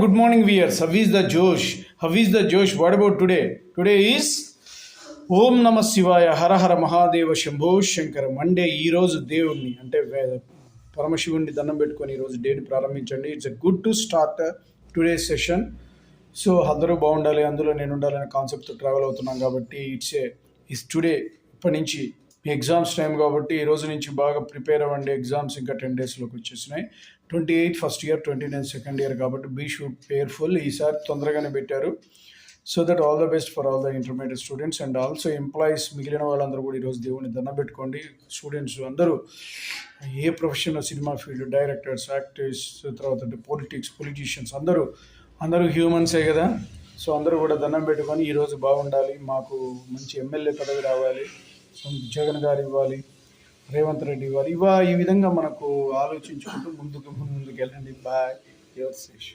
good morning, viewers. How is the Josh? How is the Josh? What about today? Today is ఓం నమ శివాయ హర హర Mahadeva Shambho Shankara. Monday ఈరోజు దేవుణ్ణి అంటే పరమశివుణ్ణి దండం పెట్టుకొని ఈరోజు డేని ప్రారంభించండి. It's a good to start today session. So అందరూ బాగుండాలి, అందులో నేను ఉండాలనే కాన్సెప్ట్తో ట్రావెల్ అవుతున్నాం కాబట్టి ఇట్స్ టుడే. ఇప్పటి నుంచి మీ ఎగ్జామ్స్ టైం కాబట్టి ఈ రోజు నుంచి బాగా ప్రిపేర్ అవ్వండి. ఎగ్జామ్స్ ఇంకా 10 డేస్లోకి వచ్చేసినాయి. 28 ఫస్ట్ ఇయర్, 29 సెకండ్ ఇయర్ కాబట్టి బీ షుడ్ కేర్ఫుల్. ఈసారి తొందరగానే పెట్టారు. So that all the best for all the intermediate students and also employees. మిగిలిన వాళ్ళందరూ కూడా ఈరోజు దేవుని దండం పెట్టుకోండి. స్టూడెంట్స్ అందరూ ఏ profession, cinema field, directors, actors, తర్వాత పొలిటిక్స్, పొలిటీషియన్స్ అందరూ హ్యూమన్సే కదా. సో అందరూ కూడా దండం పెట్టుకొని ఈరోజు బాగుండాలి, మాకు మంచి ఎమ్మెల్యే పదవి రావాలి, జగన్ గారు ఇవ్వాలి, రేవంత్ రెడ్డి ఇవ్వాలి, ఈ విధంగా మనకు ఆలోచించుకుంటూ ముందుకు వెళ్ళండి. Bye, your Sesh.